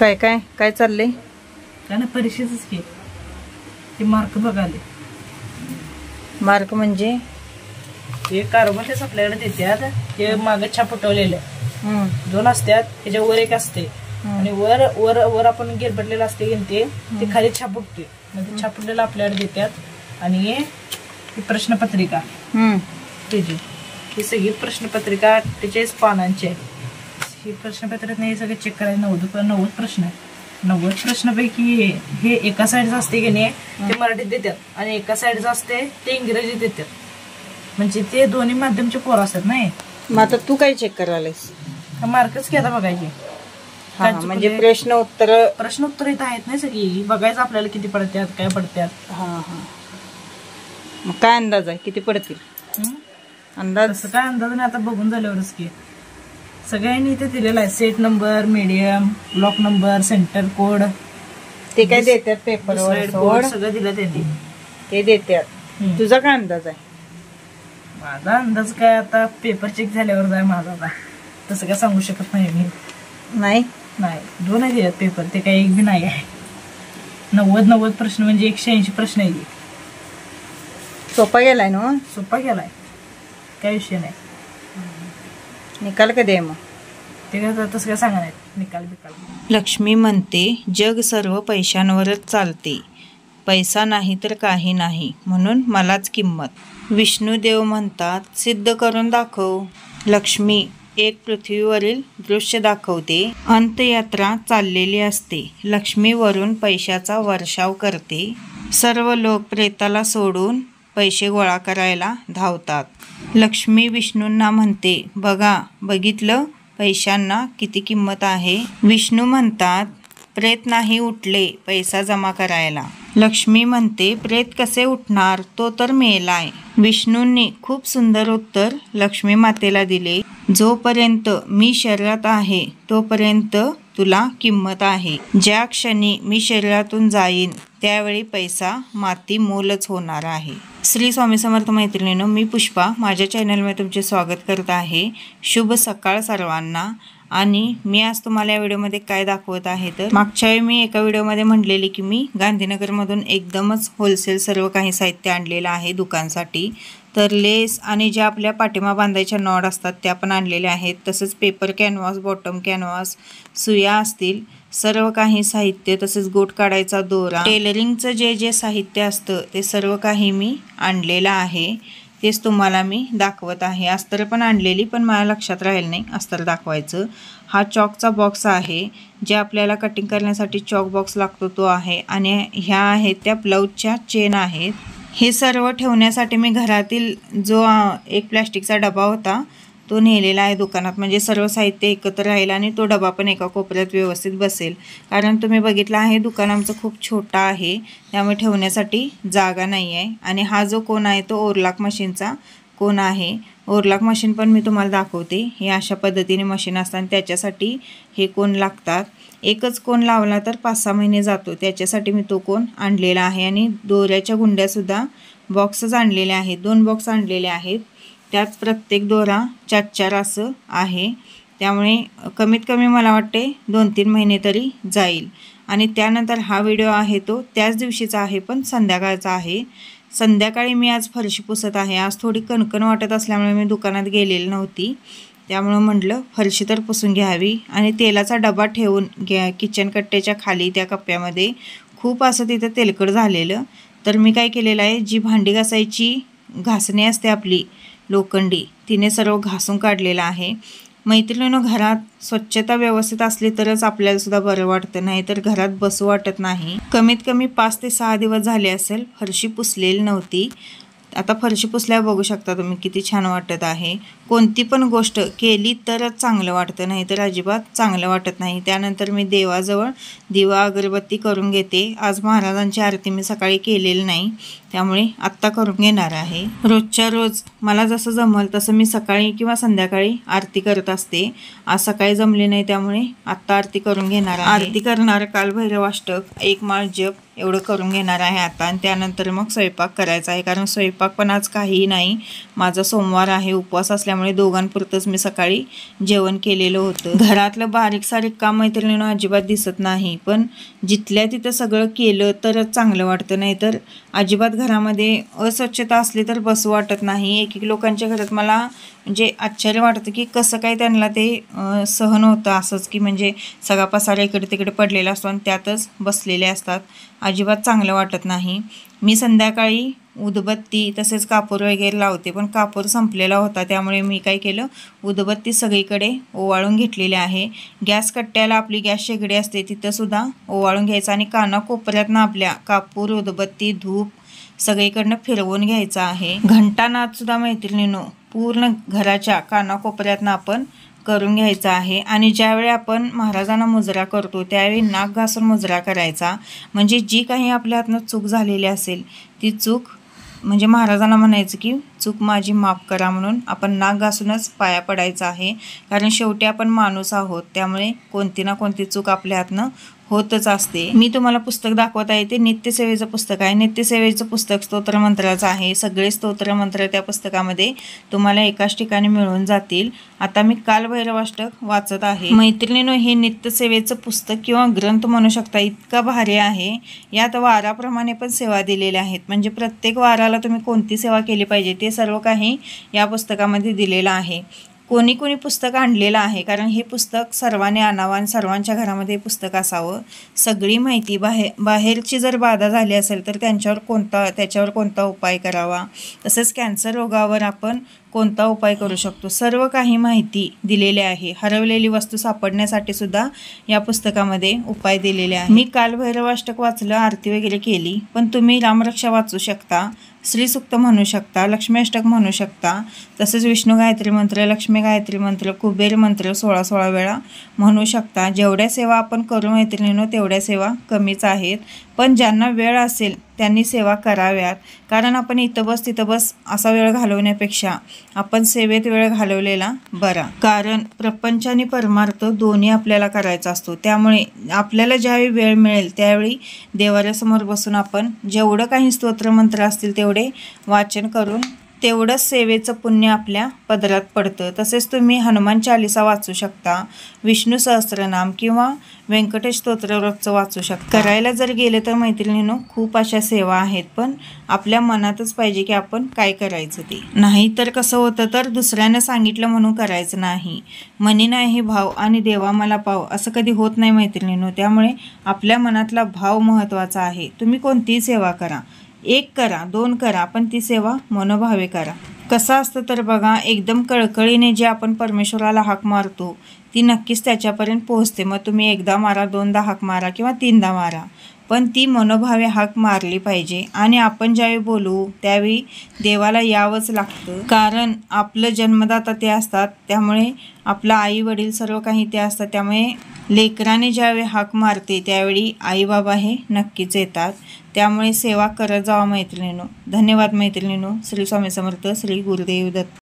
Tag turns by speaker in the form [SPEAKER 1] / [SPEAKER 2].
[SPEAKER 1] काय काय काय चाललंय?
[SPEAKER 2] काय ना परीक्षेच की ते मार्क बघाले.
[SPEAKER 1] मार्क म्हणजे
[SPEAKER 2] ते कार्बनच आपल्याकडे देतात. ते मागे छापटवलेलं दोन असतात, त्याच्या वर एक असते आणि वर वर वर आपण गिरबटलेलं असते ते खाली छापटते. म्हणजे छापटलेलं आपल्याकडे देतात. आणि ही प्रश्नपत्रिका त्याची ही सगळी प्रश्नपत्रिका 48 पानांची आहे. ही प्रश्नपत्रिका नाही सगळे चेक करायचं. 90 प्रश्न आहे. 90 प्रश्नापैकी हे एका साईडचं असते की नाही ते मराठीत देतात आणि एका साईडचं असते ते इंग्रजीत देतात. म्हणजे ते दोन्ही माध्यमचे पोरं असतात नाही.
[SPEAKER 1] मग आता तू काय चेक करायलास?
[SPEAKER 2] मार्कच की आता बघायचे.
[SPEAKER 1] म्हणजे प्रश्न उत्तर
[SPEAKER 2] इथं आहेत नाही सगळी. बघायचं आपल्याला किती पडतात काय पडतात.
[SPEAKER 1] मग काय अंदाज आहे किती पडतील? अंदाज
[SPEAKER 2] काय अंदाज नाही आता बघून झाल्यावरच की. सगळ्यांनी इथे दिलेला आहे. Set number, medium, block number, centre code
[SPEAKER 1] ते काय देतात पेपरवर
[SPEAKER 2] सगळं दिलं त्यांनी
[SPEAKER 1] ते देतात. तुझा काय अंदाज आहे?
[SPEAKER 2] माझा अंदाज काय आता पेपर चेक झाल्यावर जाय माझा. आता तसं काय सांगू शकत नाही मी.
[SPEAKER 1] नाही
[SPEAKER 2] 2 आहे पेपर, ते काही एक बी नाही आहे. 90 प्रश्न म्हणजे 180 प्रश्न आहे.
[SPEAKER 1] सोपा गेलाय ना?
[SPEAKER 2] सोपा गेलाय, काय विषय नाही.
[SPEAKER 1] निकाल कधी आहे मग?
[SPEAKER 2] ते काय तसं काय सांगा नाही निकाल बिकाल.
[SPEAKER 1] लक्ष्मी म्हणते जग सर्व पैशांवरच चालते, पैसा नाही तर काही नाही, म्हणून मलाच किंमत. विष्णुदेव म्हणतात सिद्ध करून दाखव. लक्ष्मी एक पृथ्वीवरील दृश्य दाखवते. अंत्ययात्रा चाललेली असते. लक्ष्मी वरून पैशाचा वर्षाव करते. सर्व लोक प्रेताला सोडून पैसे गोळा करायला धावतात. लक्ष्मी विष्णूंना म्हणते बघा बघितलं पैशांना किती किंमत आहे. विष्णू म्हणतात प्रेत नाही उठले पैसा जमा करायला. लक्ष्मी म्हणते प्रेत कसे उठणार, तो तर मेलाय. विष्णूंनी खूप सुंदर उत्तर लक्ष्मी मातेला दिले. जोपर्यंत मी शरीरात आहे तोपर्यंत तुला किंमत आहे. ज्या क्षणी मी शरीरातून जाईन त्यावेळी पैसा माती मोलच होणार आहे. श्री स्वामी समर्थ मैत्रिणींनो, मी पुष्पा माझ्या चॅनलमध्ये तुमचे स्वागत करत आहे. शुभ सकाळ सर्वांना. आणि मी आज तुम्हाला या व्हिडिओमध्ये काय दाखवत आहे तर मागच्या वेळी मी एका व्हिडिओमध्ये म्हटलेली की मी गांधीनगरमधून एकदमच होलसेल सर्व काही साहित्य आणलेलं आहे दुकानसाठी. तर लेस आणि ज्या आपल्या पाठिंबा बांधायच्या नॉड असतात त्या पण आणलेल्या आहेत. तसंच पेपर कॅनव्हास, बॉटम कॅनव्हास, सुया असतील, सर्व काही साहित्य, तसंच गोट काढायचा दोरा, टेलरिंगचं जे जे साहित्य असतं ते सर्व काही मी आणलेलं आहे. तेच तुम्हाला मी दाखवत आहे. अस्तर पण आणलेली, पण मला लक्षात राहील नाही अस्तर दाखवायचं. हा चॉकचा बॉक्स आहे, जे आपल्याला कटिंग करण्यासाठी चॉक बॉक्स लागतो तो आहे. आणि ह्या आहेत त्या ब्लाऊजच्या चेन आहेत. हे सर्व ठेवण्यासाठी मी घरातील जो एक प्लॅस्टिकचा डबा होता तो नेलेला आहे दुकानात. म्हणजे सर्व साहित्य एकत्र राहील आणि तो डबा पण एका कोपऱ्यात व्यवस्थित बसेल. कारण तुम्ही बघितलं आहे दुकान आमचं खूप छोटा आहे, त्यामुळे ठेवण्यासाठी जागा नाही आहे. आणि हा जो कोन आहे तो ओरलॉक मशीनचा कोन आहे. ओरलॉक मशीन पण मी तुम्हाला दाखवते. हे अशा पद्धतीने मशीन असतात आणि त्याच्यासाठी हे कोन लागतात. एकच कोन लावला तर 5-6 महिने जातो, त्याच्यासाठी मी तो कोन आणलेला आहे. आणि दोऱ्याच्या गुंड्यासुद्धा बॉक्सच आणलेले आहेत. 2 बॉक्स आणलेले आहेत. त्यात प्रत्येक दोरा 4-4 असं आहे. त्यामुळे कमीत कमी मला वाटते 2-3 महिने तरी जाईल. आणि त्यानंतर हा व्हिडिओ आहे तो त्याच दिवशीचा आहे, पण संध्याकाळचा आहे. संध्याकाळी मी आज फरशी पुसत आहे. आज थोडी कणकण वाटत असल्यामुळे मी दुकानात गेलेली नव्हती, त्यामुळं म्हटलं फरशी तर पुसून घ्यावी. आणि तेलाचा डबा ठेवून किचन कट्ट्याच्या खाली त्या कप्प्यामध्ये खूप असं तिथं तेलकट झालेलं. तर मी काय केलेलं आहे, जी भांडी घासायची घासणी असते आपली लोखंडी, तिने सर्व घासून काढलेलं आहे. मैत्रिणींनो, घरात स्वच्छता व्यवस्थित असली तरच आपल्याला सुद्धा बरं वाटतं, नाही तर घरात बसू वाटत नाही. कमीत कमी 5 ते 6 दिवस झाले असेल फरशी पुसलेली नव्हती. आता फरशी पुसल्यावर बघू शकता तुम्ही किती छान वाटत आहे. कोणती पण गोष्ट केली तरच चांगलं वाटतं, नाही तर अजिबात चांगलं वाटत नाही. त्यानंतर मी देवाजवळ दिवा अगरबत्ती करून घेते. आज महाराजांची आरती मी सकाळी केलेली नाही, त्यामुळे आत्ता करून घेणार आहे. रोजच्या रोज मला जसं जमल तसं मी सकाळी किंवा संध्याकाळी आरती करत असते. आज सकाळी जमले नाही, त्यामुळे आत्ता आरती करून घेणार आहे. आरती करणार कालभैरवाष्टक, 1 माळ जप एवढं करून घेणार आहे आता. आणि त्यानंतर मग स्वयंपाक करायचा आहे, कारण स्वयंपाक पण आज काहीही नाही. माझा सोमवार आहे, उपवास असल्यामुळे त्यामुळे दोघांपुरतंच मी सकाळी जेवण केलेलं होतं. घरातलं बारीक सारीक काम मैत्रिणींनो अजिबात दिसत नाही, पण जिथल्या तिथं सगळं केलं तरच चांगलं वाटतं. नाही तर अजिबात घरामध्ये अस्वच्छता असली तर बसू वाटत नाही. एक एक लोकांच्या घरात मला म्हणजे आश्चर्य वाटतं की कसं काय त्यांना ते सहन होतं असंच, की म्हणजे सगळा पसारा इकडे तिकडे पडलेला असतो आणि त्यातच बसलेले असतात. अजिबात चांगलं वाटत नाही. मी संध्याकाळी उदबत्ती तसेच कापूर वगैरे लावते, पण कापूर संपलेला होता त्यामुळे मी काय केलं, उदबत्ती सगळीकडे ओवाळून घेतलेली आहे. गॅस कट्ट्याला आपली गॅस शेगडी असते तिथंसुद्धा ओवाळून घ्यायचं आणि कानाकोपऱ्यातनं आपल्या कापूर, उदबत्ती, धूप सगळीकडनं फिरवून घ्यायचं आहे. घंटानादसुद्धा मैत्रिणींनो पूर्ण घराच्या कानाकोपऱ्यातनं आपण करून घ्यायचा आहे. आणि ज्यावेळी आपण महाराजांना मुजरा करतो त्यावेळी नाक घासून मुजरा करायचा. म्हणजे जी काही आपल्या हातनं चूक झालेली असेल ती चूक म्हणजे महाराजांना म्हणायचं की चूक माझी माफ करा म्हणून आपण नाक घासूनच पाया पडायचं आहे. कारण शेवटी आपण माणूस आहोत, त्यामुळे कोणती ना कोणती चूक आपल्या हातनं होतच असते. मी तुम्हाला पुस्तक दाखवत आहे ते नित्यसेवेचं पुस्तक आहे. नित्यसेवेचं पुस्तक स्तोत्रमंत्राचं आहे. सगळे स्तोत्रमंत्र त्या पुस्तकामध्ये तुम्हाला एकाच ठिकाणी मिळून जातील. आता मी कालभैरवाष्टक वाचत आहे. मैत्रिणींनो हे नित्यसेवेचं पुस्तक किंवा ग्रंथ म्हणू शकता, इतका भारी आहे. यात वाराप्रमाणे पण सेवा दिलेल्या आहेत. म्हणजे प्रत्येक वाराला तुम्ही कोणती सेवा केली पाहिजे ते सर्व काही या पुस्तकामध्ये दिलेलं आहे. कोणी कोणी पुस्तक आणलेलं आहे, कारण हे पुस्तक सर्वांनी आणावं आणि सर्वांच्या घरामध्ये हे पुस्तक असावं. सगळी माहिती बाहेरची जर बाधा झाली असेल तर त्याच्यावर कोणता उपाय करावा, तसेच कॅन्सर रोगावर आपण कोणता उपाय करू शकतो, सर्व काही माहिती दिलेली आहे. हरवलेली वस्तू सापडण्यासाठी सुद्धा या पुस्तकामध्ये उपाय दिलेले आहे. मी कालभैरवाष्टक वाचलं, आरती वगैरे केली, पण तुम्ही रामरक्षा वाचू शकता, श्रीसुक्त म्हणू शकता, लक्ष्मी अष्टक म्हणू शकता, तसेच विष्णू गायत्री मंत्र, लक्ष्मी गायत्री मंत्र, कुबेर मंत्र 16 वेळा म्हणू शकता. जेवढ्या सेवा आपण करू मैत्रिणींनो तेवढ्या सेवा कमीच आहेत, पण ज्यांना वेळ असेल त्यांनी सेवा कराव्यात. कारण आपण इथं बस तिथं बस असा वेळ घालवण्यापेक्षा आपण सेवेत वेळ घालवलेला बरा. कारण प्रपंच आणि परमार्थ दोन्ही आपल्याला करायचा असतो. त्यामुळे आपल्याला ज्यावेळी वेळ मिळेल त्यावेळी देवाऱ्यासमोर बसून आपण जेवढं काही स्तोत्रमंत्र असतील तेवढे वाचन करून तेवढंच सेवेचं पुण्य आपल्या पदरात पडतं. तसेच तुम्ही हनुमान चालिसा वाचू शकता, विष्णू सहस्त्रनाम किंवा व्यंकटेश स्तोत्र रोजचं वाचू शकता. करायला जर गेलं तर मैत्रिणींनो खूप अशा सेवा आहेत, पण आपल्या मनातच पाहिजे की आपण काय करायचं ते. नाही तर कसं होतं, तर दुसऱ्यानं सांगितलं म्हणून करायचं नाही. मनी नाही भाव आणि देवा मला पाव असं कधी होत नाही मैत्रिणींनो. त्यामुळे आपल्या मनातला भाव महत्त्वाचा आहे. तुम्ही कोणतीही सेवा करा, 1 करा 2 करा, पण ती सेवा मनोभावे करा. कसं असतं तर बघा, एकदम कळकळीने जे आपण परमेश्वराला हाक मारतो ती नक्कीच त्याच्यापर्यंत पोहोचते. मग तुम्ही 1दा मारा, 2दा हाक मारा किंवा 3दा मारा, पण ती मनोभावे हाक मारली पाहिजे. आणि आपण ज्यावेळी बोलू त्यावेळी देवाला यावंच लागतं, कारण आपलं जन्मदाता ते असतात. त्यामुळे आपलं आई वडील सर्व काही ते असतात. त्यामुळे लेकराने ज्यावेळी हाक मारते त्यावेळी आई बाबा हे नक्कीच येतात. त्यामुळे सेवा करत जावा मैत्रिणींनो. धन्यवाद मैत्रिणींनो. श्री स्वामी समर्थ. श्री गुरुदेव दत्त.